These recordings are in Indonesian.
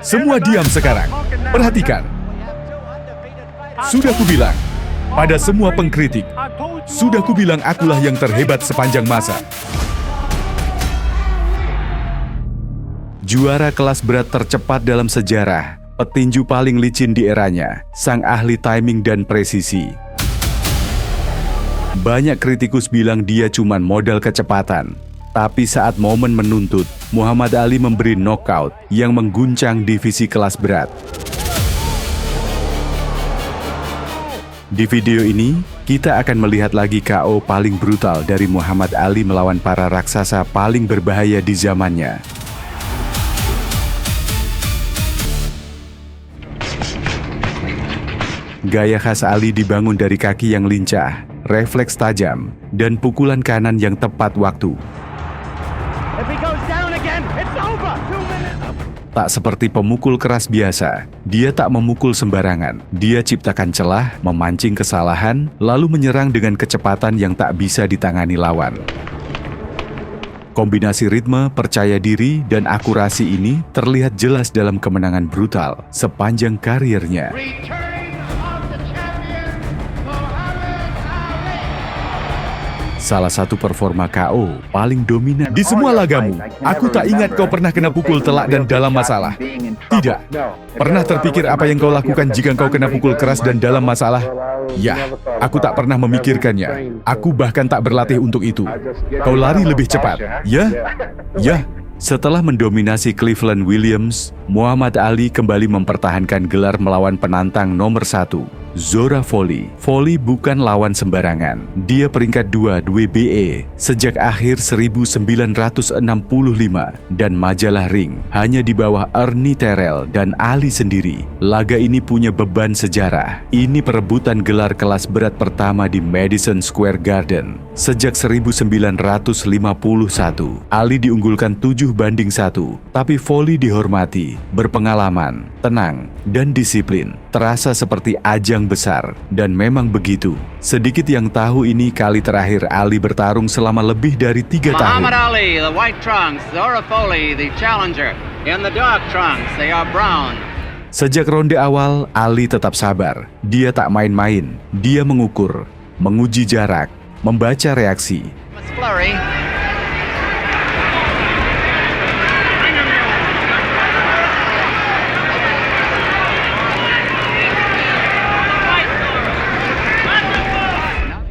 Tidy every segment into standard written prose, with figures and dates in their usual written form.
Semua diam sekarang. Perhatikan. Sudah kubilang, pada semua pengkritik, sudah kubilang akulah yang terhebat sepanjang masa. Juara kelas berat tercepat dalam sejarah, petinju paling licin di eranya, sang ahli timing dan presisi. Banyak kritikus bilang dia cuma modal kecepatan. Tapi saat momen menuntut, Muhammad Ali memberi knockout yang mengguncang divisi kelas berat. Di video ini, kita akan melihat lagi KO paling brutal dari Muhammad Ali melawan para raksasa paling berbahaya di zamannya. Gaya khas Ali dibangun dari kaki yang lincah, refleks tajam, dan pukulan kanan yang tepat waktu. Tak seperti pemukul keras biasa, dia tak memukul sembarangan. Dia ciptakan celah, memancing kesalahan, lalu menyerang dengan kecepatan yang tak bisa ditangani lawan. Kombinasi ritme, percaya diri, dan akurasi ini terlihat jelas dalam kemenangan brutal sepanjang karirnya. Salah satu performa KO paling dominan di semua lagamu. Aku tak ingat kau pernah kena pukul telak dan dalam masalah. Tidak. Pernah terpikir apa yang kau lakukan jika kau kena pukul keras dan dalam masalah? Ya, aku tak pernah memikirkannya. Aku bahkan tak berlatih untuk itu. Kau lari lebih cepat. Ya. Setelah mendominasi Cleveland Williams, Muhammad Ali kembali mempertahankan gelar melawan penantang nomor 1, Zora Folley. Folley bukan lawan sembarangan. Dia peringkat 2 WBA sejak akhir 1965 dan majalah Ring hanya di bawah Ernie Terrell dan Ali sendiri. Laga ini punya beban sejarah. Ini perebutan gelar kelas berat pertama di Madison Square Garden sejak 1951. Ali diunggulkan 7-1, tapi Folley dihormati, berpengalaman, tenang, dan disiplin. Terasa seperti ajang besar, dan memang begitu. Sedikit yang tahu ini kali terakhir Ali bertarung selama lebih dari 3 tahun. Muhammad Ali, the white trunks, Zora Folley, the challenger. In the dark trunks, they are brown. Sejak ronde awal, Ali tetap sabar. Dia tak main-main. Dia mengukur, menguji jarak, membaca reaksi. Flurry.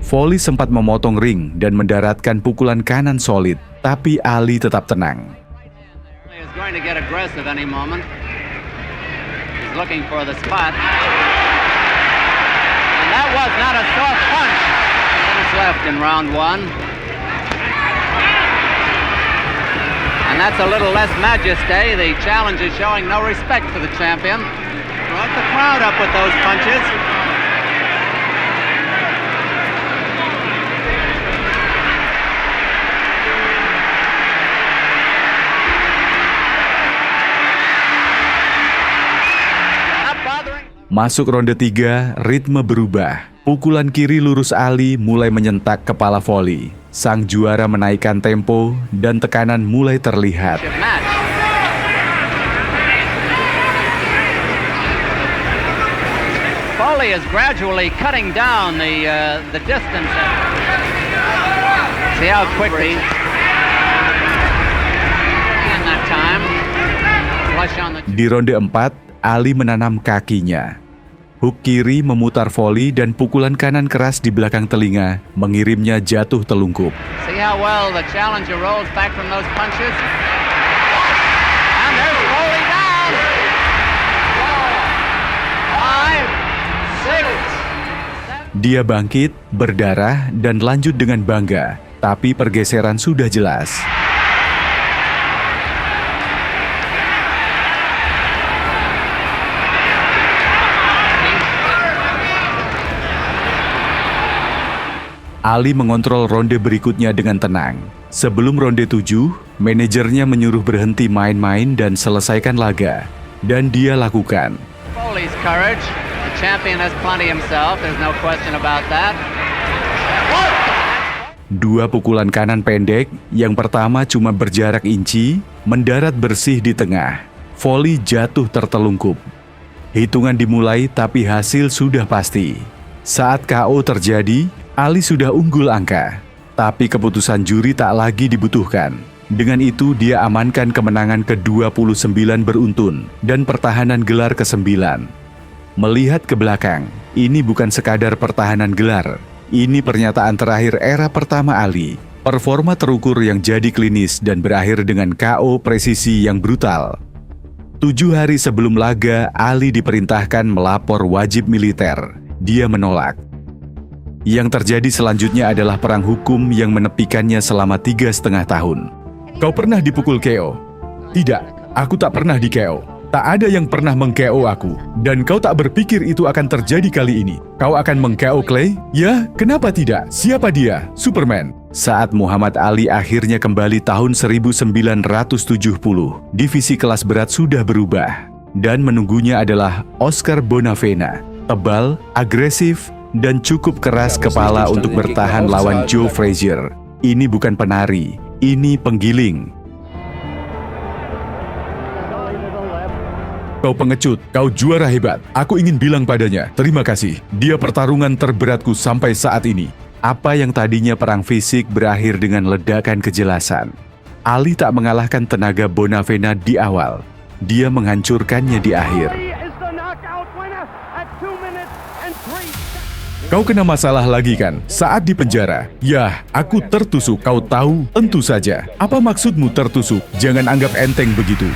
Folley sempat memotong ring dan mendaratkan pukulan kanan solid, tapi Ali tetap tenang. He is going to get aggressive any moment. He's looking for the spot. And that was not a soft punch. Minutes left in round 1. And that's a little less majesty. The challenge is showing no respect for the champion. Brought the crowd up with those punches. Masuk ronde 3, ritme berubah. Pukulan kiri lurus Ali mulai menyentak kepala Folley. Sang juara menaikkan tempo dan tekanan mulai terlihat. Folley is gradually cutting down the distance. See how quickly. And that time. Flush on the... Di ronde 4, Ali menanam kakinya. Hook kiri memutar Folley dan pukulan kanan keras di belakang telinga mengirimnya jatuh telungkup. See how well the challenger rolls back from those punches? And there's Folley down! 5, 6. Dia bangkit, berdarah, dan lanjut dengan bangga. Tapi pergeseran sudah jelas. Ali mengontrol ronde berikutnya dengan tenang. Sebelum ronde 7, manajernya menyuruh berhenti main-main dan selesaikan laga. Dan dia lakukan. Folley's courage. The champion has plenty himself. There's no question about that. 2 pukulan kanan pendek, yang pertama cuma berjarak inci, mendarat bersih di tengah. Volley jatuh tertelungkup. Hitungan dimulai tapi hasil sudah pasti. Saat KO terjadi, Ali sudah unggul angka. Tapi keputusan juri tak lagi dibutuhkan. Dengan itu dia amankan kemenangan ke-29 beruntun dan pertahanan gelar ke-9. Melihat ke belakang, ini bukan sekadar pertahanan gelar. Ini pernyataan terakhir era pertama Ali. Performa terukur yang jadi klinis dan berakhir dengan KO presisi yang brutal. 7 hari sebelum laga, Ali diperintahkan melapor wajib militer. Dia menolak. Yang terjadi selanjutnya adalah perang hukum yang menepikannya selama 3,5 tahun. Kau pernah dipukul KO? Tidak, aku tak pernah di KO. Tak ada yang pernah meng-KO aku. Dan kau tak berpikir itu akan terjadi kali ini. Kau akan meng-KO Clay? Ya, kenapa tidak? Siapa dia? Superman. Saat Muhammad Ali akhirnya kembali tahun 1970, divisi kelas berat sudah berubah. Dan menunggunya adalah Oscar Bonavena. Tebal, agresif, dan cukup keras kepala untuk bertahan lawan Joe Frazier. Ini bukan penari, ini penggiling. Kau pengecut, kau juara hebat. Aku ingin bilang padanya, terima kasih. Dia pertarungan terberatku sampai saat ini. Apa yang tadinya perang fisik berakhir dengan ledakan kejelasan. Ali tak mengalahkan tenaga Bonavena di awal. Dia menghancurkannya di akhir. Kau kena masalah lagi kan? Saat di penjara. Yah, aku tertusuk. Kau tahu? Tentu saja. Apa maksudmu tertusuk? Jangan anggap enteng begitu.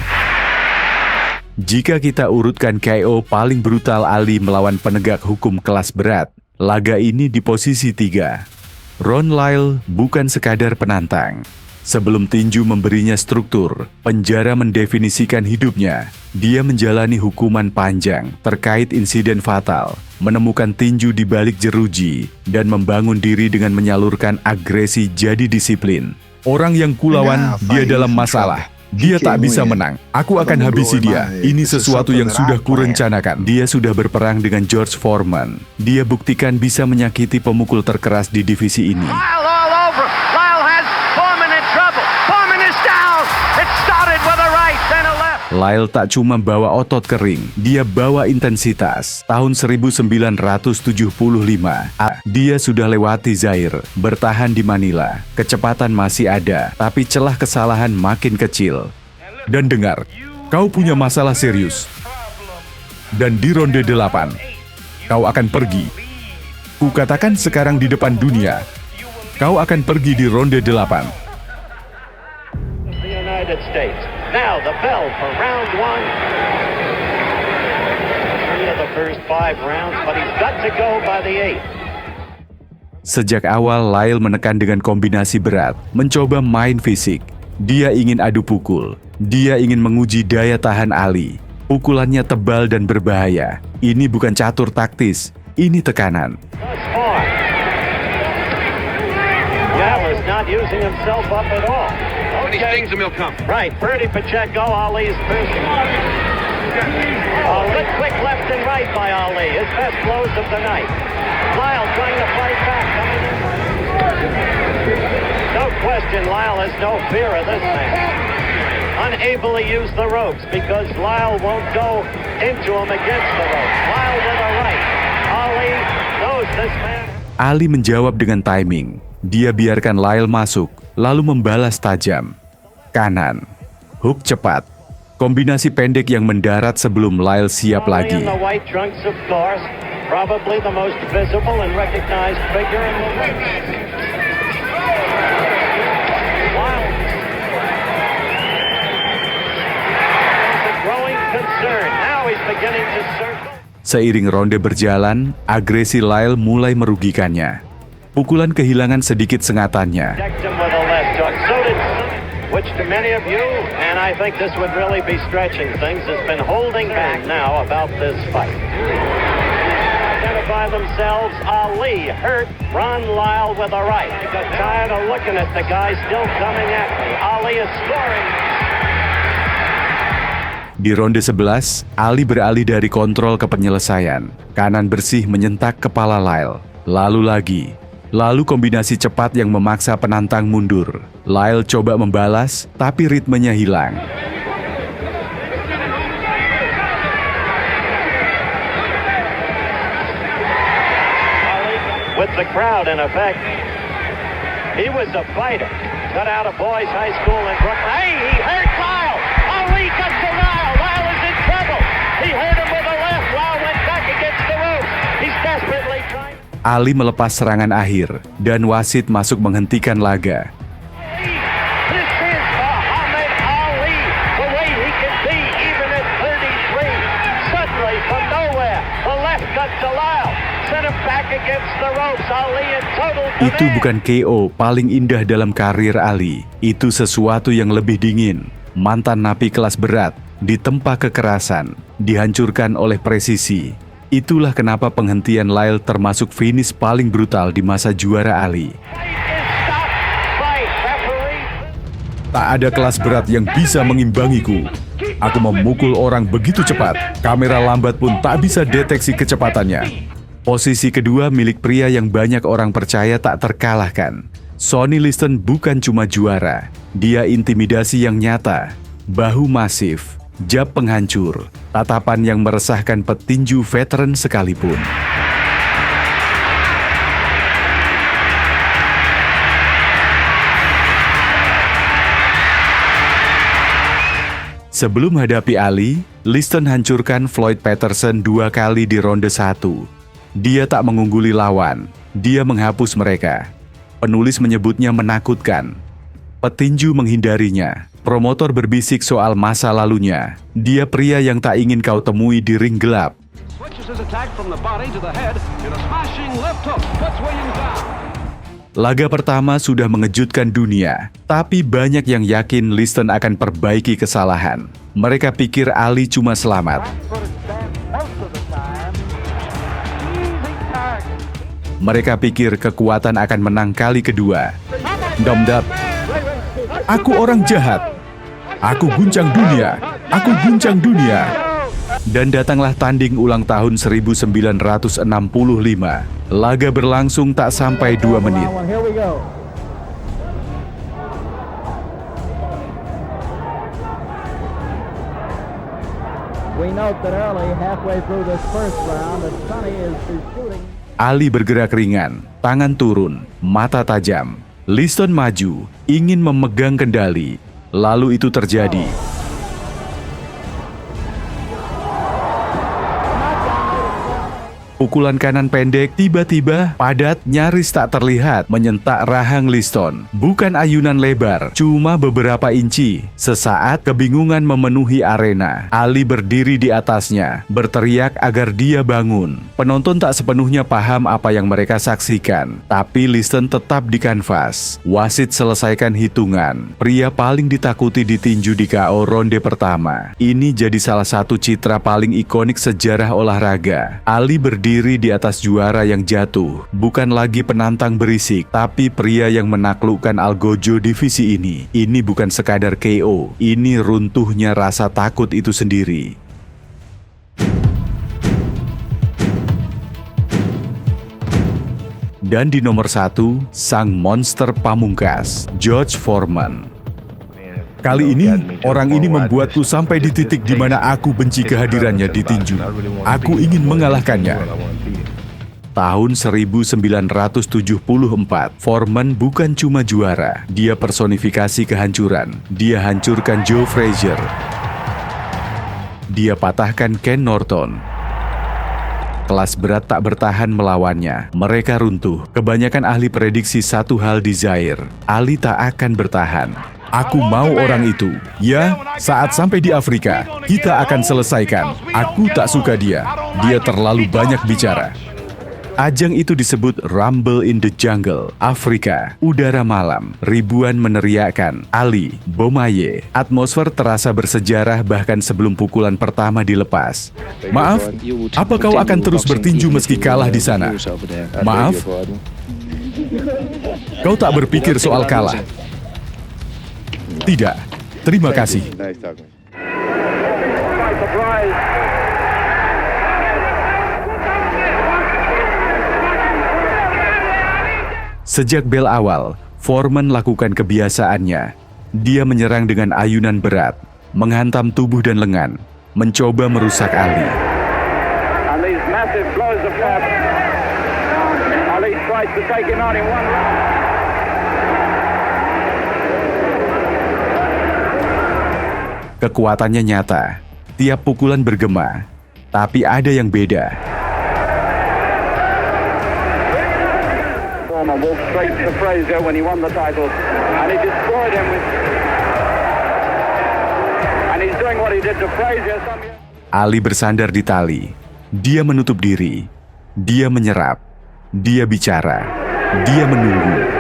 Jika kita urutkan KO paling brutal Ali melawan penegak hukum kelas berat, laga ini di posisi 3. Ron Lyle bukan sekadar penantang. Sebelum tinju memberinya struktur, penjara mendefinisikan hidupnya. Dia menjalani hukuman panjang terkait insiden fatal, menemukan tinju di balik jeruji, dan membangun diri dengan menyalurkan agresi jadi disiplin. Orang yang kulawan, dia dalam masalah. Dia tak bisa menang. Aku akan habisi dia. Ini sesuatu yang sudah kurencanakan. Dia sudah berperang dengan George Foreman. Dia buktikan bisa menyakiti pemukul terkeras di divisi ini. Lyle all over. Lyle has Foreman in trouble. Foreman is down. It started with a right, then a left. Lyle tak cuma bawa otot kering, dia bawa intensitas. Tahun 1975, dia sudah lewati Zaire, bertahan di Manila. Kecepatan masih ada, tapi celah kesalahan makin kecil. Dan dengar, kau punya masalah serius. Dan di ronde 8, kau akan pergi. Kukatakan sekarang di depan dunia, kau akan pergi di ronde 8. The United States. Now the bell for round 1. 3 of the first 5 rounds, but he's got to go by the 8th. Sejak awal, Lyle menekan dengan kombinasi berat, mencoba main fisik. Dia ingin adu pukul. Dia ingin menguji daya tahan Ali. Pukulannya tebal dan berbahaya. Ini bukan catur taktis, ini tekanan. Thus far, Yao is not using himself up at all. When he stings him, he'll come. Right, Bertie Pacheco, Ali's first. Quick left and right by Ali, his best blows of the night. Lyle trying to fight back. No question, Lyle has no fear of this man. Unable to use the ropes because Lyle won't go into him against the ropes. Lyle with a right. Ali knows this man. Ali menjawab dengan timing. Dia biarkan Lyle masuk, lalu membalas tajam. Kanan, hook cepat, kombinasi pendek yang mendarat sebelum Lyle siap lagi. In the white trunks, of course, probably the most visible and recognized figure in the ring. Wow. It's a growing concern. Now he's beginning to circle. Seiring ronde berjalan, agresi Lyle mulai merugikannya. Pukulan kehilangan sedikit sengatannya. Decked him with a left hook. So did which to many of you, and I think this would really be stretching things, has been holding back now about this fight. Identify themselves. Ali hurt Ron Lyle with a right. I got tired of looking at the guy still coming at me. Ali is scoring. Di ronde 11, Ali beralih dari kontrol ke penyelesaian. Kanan bersih menyentak kepala Lyle. Lalu lagi. Lalu kombinasi cepat yang memaksa penantang mundur. Lyle coba membalas, tapi ritmenya hilang. With the crowd in effect, he was a fighter. Cut out of boys' high school in Brooklyn. Hey, he hurt Lyle. Ali got to Lyle. Lyle is in trouble. He hurt him with a left. Lyle went back against the ropes. He's desperately trying. Ali melepas serangan akhir, dan wasit masuk menghentikan laga. This is Muhammad Ali, the way he can be even at 33. Suddenly, from nowhere, the left cut to Lyle. Sent him back against the ropes. Ali in total command. Itu bukan KO paling indah dalam karir Ali. Itu sesuatu yang lebih dingin. Mantan napi kelas berat, ditempa kekerasan, dihancurkan oleh presisi. Itulah kenapa penghentian Lyle termasuk finish paling brutal di masa juara Ali. Tak ada kelas berat yang bisa mengimbangiku. Aku memukul orang begitu cepat, kamera lambat pun tak bisa deteksi kecepatannya. Posisi kedua milik pria yang banyak orang percaya tak terkalahkan. Sonny Liston bukan cuma juara, dia intimidasi yang nyata, bahu masif, jab penghancur, tatapan yang meresahkan petinju veteran sekalipun. Sebelum hadapi Ali, Liston hancurkan Floyd Patterson 2 kali di ronde 1. Dia tak mengungguli lawan, dia menghapus mereka. Penulis menyebutnya menakutkan. Petinju menghindarinya. Promotor berbisik soal masa lalunya. Dia pria yang tak ingin kau temui di ring gelap. Laga pertama sudah mengejutkan dunia, tapi banyak yang yakin Liston akan perbaiki kesalahan. Mereka pikir Ali cuma selamat. Mereka pikir kekuatan akan menang kali kedua. Domdap. Aku orang jahat. Aku guncang dunia. Aku guncang dunia. Dan datanglah tanding ulang tahun 1965. Laga berlangsung tak sampai 2 menit. Ali bergerak ringan, tangan turun, mata tajam. Liston maju, ingin memegang kendali. Lalu itu terjadi. Pukulan kanan pendek tiba-tiba padat nyaris tak terlihat menyentak rahang Liston. Bukan ayunan lebar, cuma beberapa inci. Sesaat kebingungan memenuhi arena. Ali berdiri di atasnya, berteriak agar dia bangun. Penonton tak sepenuhnya paham apa yang mereka saksikan, tapi Liston tetap di kanvas. Wasit selesaikan hitungan. Pria paling ditakuti ditinju di KO ronde pertama. Ini jadi salah satu citra paling ikonik sejarah olahraga. Ali berdiri di atas juara yang jatuh, bukan lagi penantang berisik, tapi pria yang menaklukkan Algojo divisi ini. Ini bukan sekadar KO, ini runtuhnya rasa takut itu sendiri. Dan di nomor 1, sang monster pamungkas, George Foreman. Kali ini, orang ini membuatku sampai di titik di mana aku benci kehadirannya di tinju. Aku ingin mengalahkannya. Tahun 1974, Foreman bukan cuma juara, dia personifikasi kehancuran. Dia hancurkan Joe Frazier. Dia patahkan Ken Norton. Kelas berat tak bertahan melawannya. Mereka runtuh. Kebanyakan ahli prediksi satu hal di Zaire. Ali tak akan bertahan. Aku mau orang itu. Ya, saat sampai di Afrika, kita akan selesaikan. Aku tak suka dia. Dia terlalu banyak bicara. Ajang itu disebut Rumble in the Jungle, Afrika, udara malam, ribuan meneriakkan, Ali, Bomaye. Atmosfer terasa bersejarah bahkan sebelum pukulan pertama dilepas. Maaf, apa kau akan terus bertinju meski kalah di sana? Maaf, kau tak berpikir soal kalah. Tidak, terima kasih. Sejak bel awal, Foreman lakukan kebiasaannya. Dia menyerang dengan ayunan berat, menghantam tubuh dan lengan, mencoba merusak Ali. And these massive blows of Fab. Ali tries to take him out in one round. Kekuatannya nyata, tiap pukulan bergema, tapi ada yang beda. Foreman walked straight to Frazier when he won the title, and he destroyed him with. And he's doing what he did to Frazier some years. Ali bersandar di tali. Dia menutup diri. Dia menyerap. Dia bicara. Dia menunggu.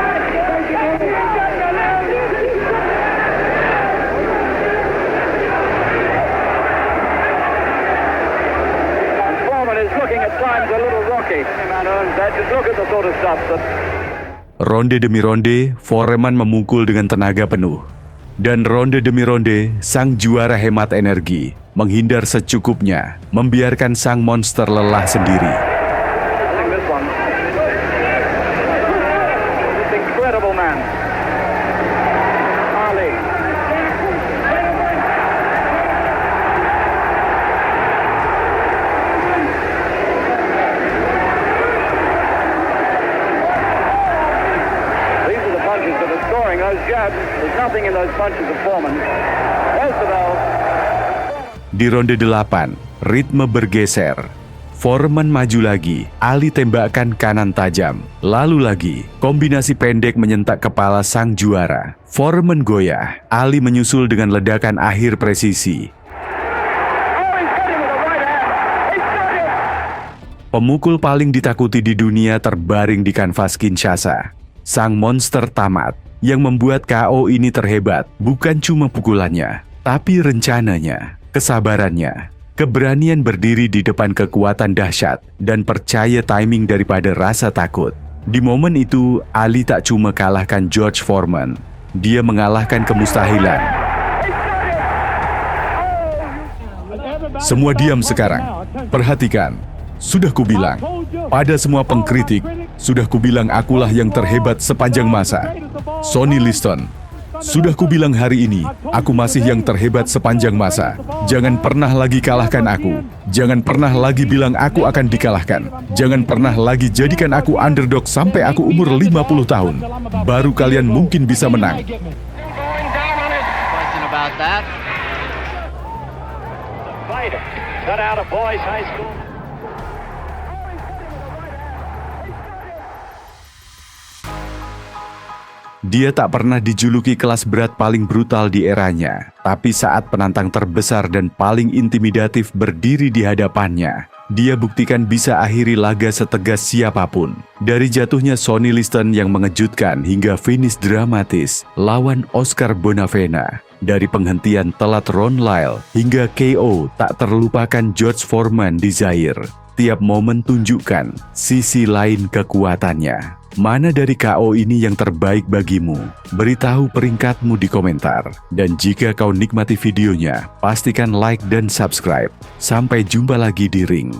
Ronde demi ronde, Foreman memukul dengan tenaga penuh. Dan ronde demi ronde, sang juara hemat energi, menghindar secukupnya, membiarkan sang monster lelah sendiri. Incredible man. Ali. These are the punches that are scoring those jabs. There's nothing in those punches of Foreman. There's the bell. Di ronde 8, ritme bergeser. Foreman maju lagi, Ali tembakkan kanan tajam. Lalu lagi, kombinasi pendek menyentak kepala sang juara. Foreman goyah, Ali menyusul dengan ledakan akhir presisi. Pemukul paling ditakuti di dunia terbaring di kanvas Kinshasa. Sang monster tamat, yang membuat KO ini terhebat, bukan cuma pukulannya, tapi rencananya, kesabarannya, keberanian berdiri di depan kekuatan dahsyat, dan percaya timing daripada rasa takut. Di momen itu, Ali tak cuma kalahkan George Foreman, dia mengalahkan kemustahilan. Semua diam sekarang. Perhatikan. Sudah kubilang, pada semua pengkritik, sudah kubilang akulah yang terhebat sepanjang masa. Sonny Liston. Sudah kubilang hari ini, aku masih yang terhebat sepanjang masa. Jangan pernah lagi kalahkan aku. Jangan pernah lagi bilang aku akan dikalahkan. Jangan pernah lagi jadikan aku underdog sampai aku umur 50 tahun. Baru kalian mungkin bisa menang. Question about that. Fighter. Cut out of boys high school. Dia tak pernah dijuluki kelas berat paling brutal di eranya, tapi saat penantang terbesar dan paling intimidatif berdiri di hadapannya, dia buktikan bisa akhiri laga setegas siapapun. Dari jatuhnya Sonny Liston yang mengejutkan hingga finish dramatis lawan Oscar Bonavena, dari penghentian telat Ron Lyle hingga KO tak terlupakan George Foreman di Zaire. Tiap momen tunjukkan sisi lain kekuatannya. Mana dari KO ini yang terbaik bagimu? Beritahu peringkatmu di komentar. Dan jika kau nikmati videonya, pastikan like dan subscribe. Sampai jumpa lagi di ring.